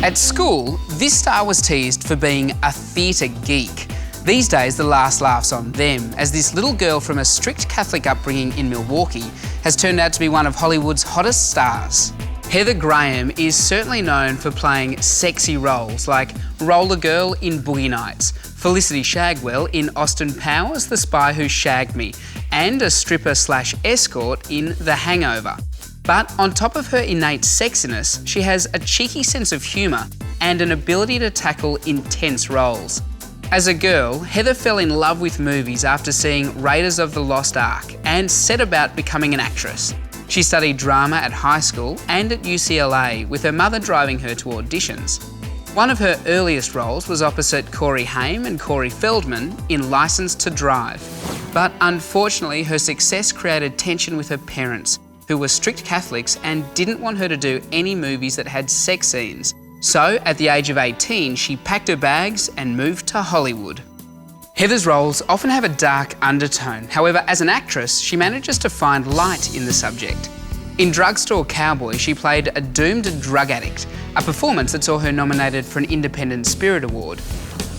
At school, this star was teased for being a theatre geek. These days, the last laugh's on them, as this little girl from a strict Catholic upbringing in Milwaukee has turned out to be one of Hollywood's hottest stars. Heather Graham is certainly known for playing sexy roles like Roller Girl in Boogie Nights, Felicity Shagwell in Austin Powers, The Spy Who Shagged Me, and a stripper/escort in The Hangover. But on top of her innate sexiness, she has a cheeky sense of humour and an ability to tackle intense roles. As a girl, Heather fell in love with movies after seeing Raiders of the Lost Ark and set about becoming an actress. She studied drama at high school and at UCLA, with her mother driving her to auditions. One of her earliest roles was opposite Corey Haim and Corey Feldman in Licensed to Drive. But unfortunately, her success created tension with her parents, who were strict Catholics and didn't want her to do any movies that had sex scenes. So, at the age of 18, she packed her bags and moved to Hollywood. Heather's roles often have a dark undertone. However, as an actress, she manages to find light in the subject. In Drugstore Cowboy, she played a doomed drug addict, a performance that saw her nominated for an Independent Spirit Award.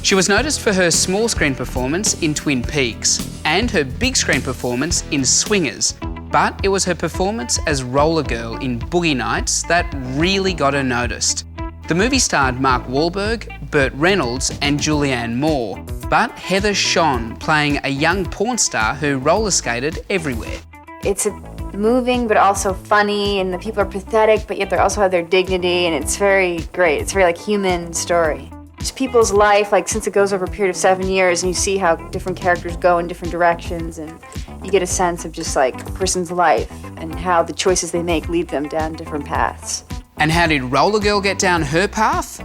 She was noticed for her small screen performance in Twin Peaks and her big screen performance in Swingers, but it was her performance as Roller Girl in Boogie Nights that really got her noticed. The movie starred Mark Wahlberg, Burt Reynolds and Julianne Moore, but Heather shone, playing a young porn star who roller skated everywhere. It's moving but also funny, and the people are pathetic, but yet they also have their dignity, and it's very great. It's a very human story. Just people's life, since it goes over a period of 7 years, and you see how different characters go in different directions, and you get a sense of just a person's life and how the choices they make lead them down different paths. And how did Roller Girl get down her path?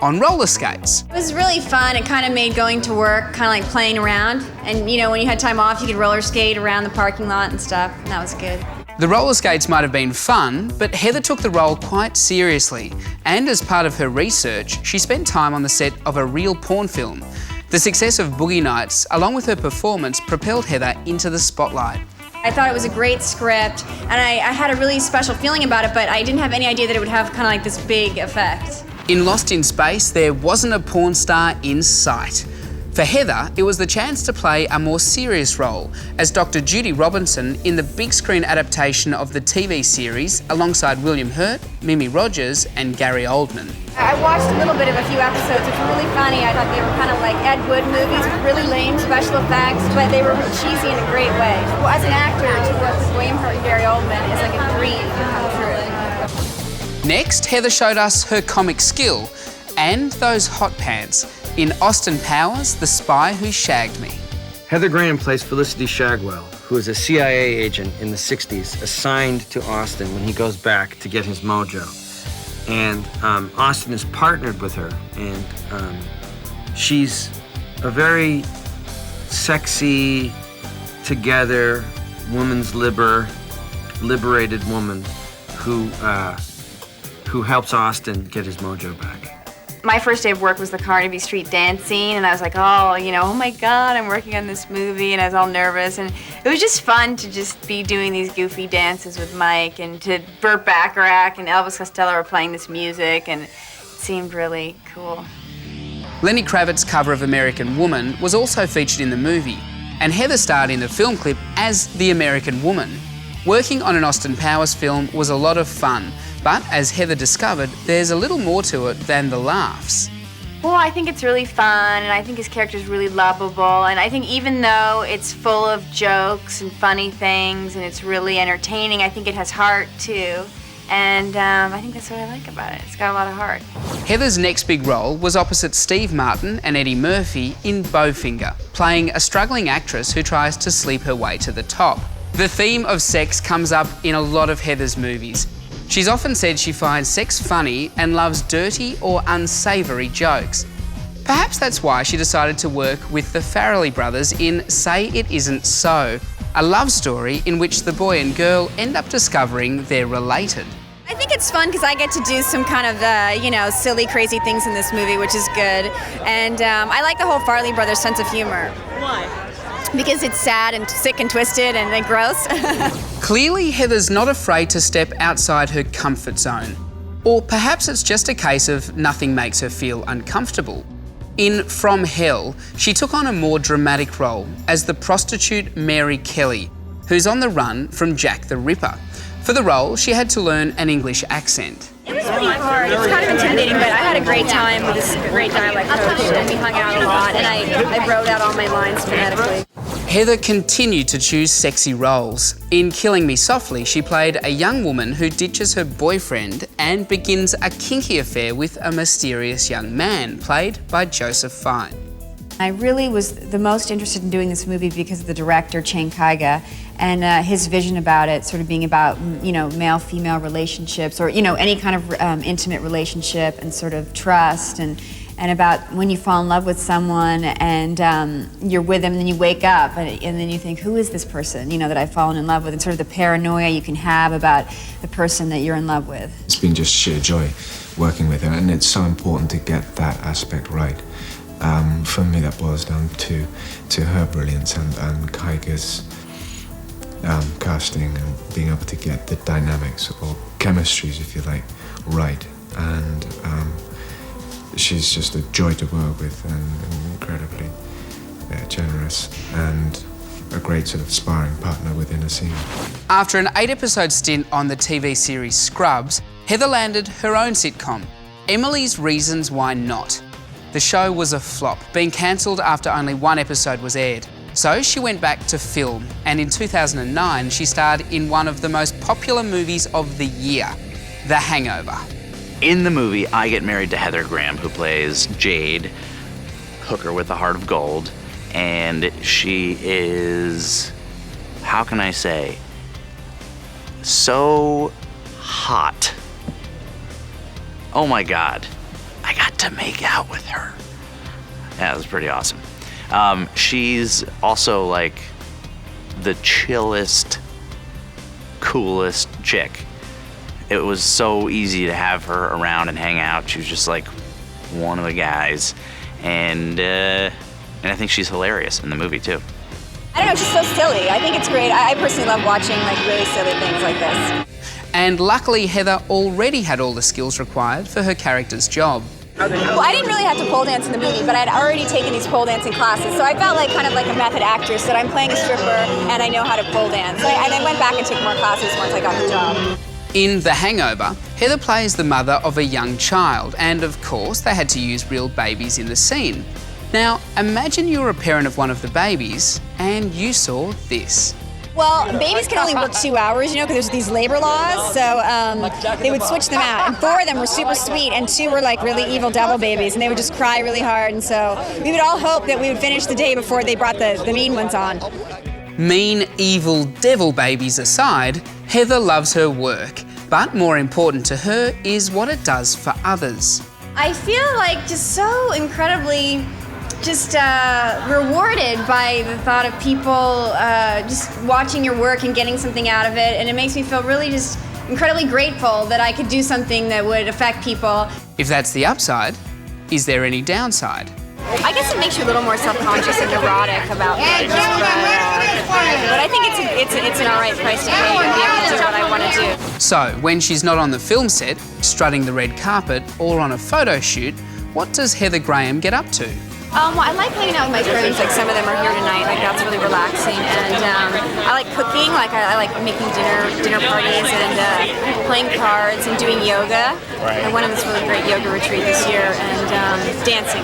On roller skates. It was really fun. It kind of made going to work kind of like playing around. And when you had time off, you could roller skate around the parking lot and stuff, and that was good. The roller skates might have been fun, but Heather took the role quite seriously. And as part of her research, she spent time on the set of a real porn film. The success of Boogie Nights, along with her performance, propelled Heather into the spotlight. I thought it was a great script, and I had a really special feeling about it, but I didn't have any idea that it would have kind of this big effect. In Lost in Space, there wasn't a porn star in sight. For Heather, it was the chance to play a more serious role as Dr. Judy Robinson in the big screen adaptation of the TV series alongside William Hurt, Mimi Rogers and Gary Oldman. I watched a little bit of a few episodes. It's really funny. I thought they were kind of like Ed Wood movies with really lame special effects, but they were cheesy in a great way. Well, as an actor, to work with William Hurt and Gary Oldman is like a dream come true. Next, Heather showed us her comic skill and those hot pants in Austin Powers, The Spy Who Shagged Me. Heather Graham plays Felicity Shagwell, who is a CIA agent in the 60s assigned to Austin when he goes back to get his mojo. And Austin is partnered with her, and she's a very sexy, together, woman's liberated woman who helps Austin get his mojo back. My first day of work was the Carnaby Street dance scene, and I was like, oh my God, I'm working on this movie, and I was all nervous, and it was just fun to just be doing these goofy dances with Mike, and to Burt Bacharach and Elvis Costello were playing this music, and it seemed really cool. Lenny Kravitz's cover of American Woman was also featured in the movie, and Heather starred in the film clip as the American Woman. Working on an Austin Powers film was a lot of fun, but as Heather discovered, there's a little more to it than the laughs. Well, I think it's really fun, and I think his character's really lovable, and I think even though it's full of jokes and funny things, and it's really entertaining, I think it has heart too, and I think that's what I like about it. It's got a lot of heart. Heather's next big role was opposite Steve Martin and Eddie Murphy in Bowfinger, playing a struggling actress who tries to sleep her way to the top. The theme of sex comes up in a lot of Heather's movies. She's often said she finds sex funny and loves dirty or unsavoury jokes. Perhaps that's why she decided to work with the Farrelly brothers in Say It Isn't So, a love story in which the boy and girl end up discovering they're related. I think it's fun because I get to do some kind of, silly, crazy things in this movie, which is good. And I like the whole Farrelly brothers' sense of humor. Why? Because it's sad and sick and twisted and gross. Clearly, Heather's not afraid to step outside her comfort zone. Or perhaps it's just a case of nothing makes her feel uncomfortable. In From Hell, she took on a more dramatic role as the prostitute Mary Kelly, who's on the run from Jack the Ripper. For the role, she had to learn an English accent. It was pretty hard. It was kind of intimidating, but I had a great time with this great dialect coach, and we hung out a lot, and I wrote out all my lines phonetically. Heather continued to choose sexy roles. In Killing Me Softly, she played a young woman who ditches her boyfriend and begins a kinky affair with a mysterious young man, played by Joseph Fiennes. I really was the most interested in doing this movie because of the director, Chiang Kai-ga, and his vision about it, sort of being about, male-female relationships, or, any kind of intimate relationship and sort of trust, and about when you fall in love with someone and you're with them and then you wake up and then you think, who is this person, that I've fallen in love with, and sort of the paranoia you can have about the person that you're in love with. It's been just sheer joy working with her, and it's so important to get that aspect right. For me, that boils down to her brilliance and Kaiga's casting and being able to get the dynamics or chemistries, if you like, right. And she's just a joy to work with and incredibly generous and a great sort of sparring partner within a scene. After an 8-episode stint on the TV series Scrubs, Heather landed her own sitcom, Emily's Reasons Why Not. The show was a flop, being cancelled after only 1 episode was aired. So she went back to film, and in 2009 she starred in one of the most popular movies of the year, The Hangover. In the movie, I get married to Heather Graham, who plays Jade, hooker with a heart of gold, and she is, how can I say, so hot. Oh my God, I got to make out with her. Yeah, it was pretty awesome. She's also like the chillest, coolest chick. It was so easy to have her around and hang out. She was just like one of the guys, and I think she's hilarious in the movie too. I don't know, she's so silly. I think it's great. I personally love watching like really silly things like this. And luckily, Heather already had all the skills required for her character's job. Well, I didn't really have to pole dance in the movie, but I'd already taken these pole dancing classes, so I felt like kind of like a method actress, that I'm playing a stripper and I know how to pole dance. And I went back and took more classes once I got the job. In The Hangover, Heather plays the mother of a young child, and of course they had to use real babies in the scene. Now, imagine you were a parent of one of the babies and you saw this. Well, babies can only work 2 hours, because there's these labor laws, so they would switch them out. And 4 of them were super sweet, and 2 were like really evil devil babies, and they would just cry really hard. And so we would all hope that we would finish the day before they brought the mean ones on. Mean, evil, devil babies aside, Heather loves her work, but more important to her is what it does for others. I feel like just so incredibly rewarded by the thought of people just watching your work and getting something out of it, and it makes me feel really just incredibly grateful that I could do something that would affect people. If that's the upside, is there any downside? I guess it makes you a little more self-conscious and neurotic about things, but I think it's an alright price to pay to be able to do what I want to do. So, when she's not on the film set, strutting the red carpet, or on a photo shoot, what does Heather Graham get up to? Well, I like hanging out with my friends, like some of them are here tonight, like that's really relaxing, and I like cooking, like I like making dinner parties and playing cards and doing yoga. I went on this really great yoga retreat this year, and dancing.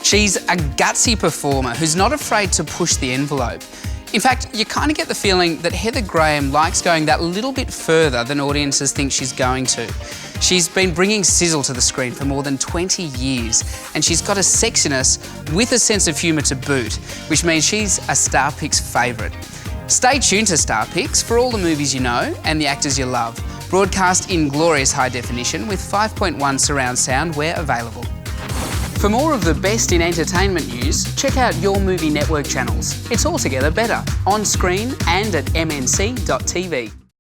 She's a gutsy performer who's not afraid to push the envelope. In fact, you kind of get the feeling that Heather Graham likes going that little bit further than audiences think she's going to. She's been bringing sizzle to the screen for more than 20 years, and she's got a sexiness with a sense of humour to boot, which means she's a Star Picks favourite. Stay tuned to Star Picks for all the movies you know and the actors you love, broadcast in glorious high definition with 5.1 surround sound where available. For more of the best in entertainment news, check out your Movie Network channels. It's altogether better, on screen and at mnc.tv.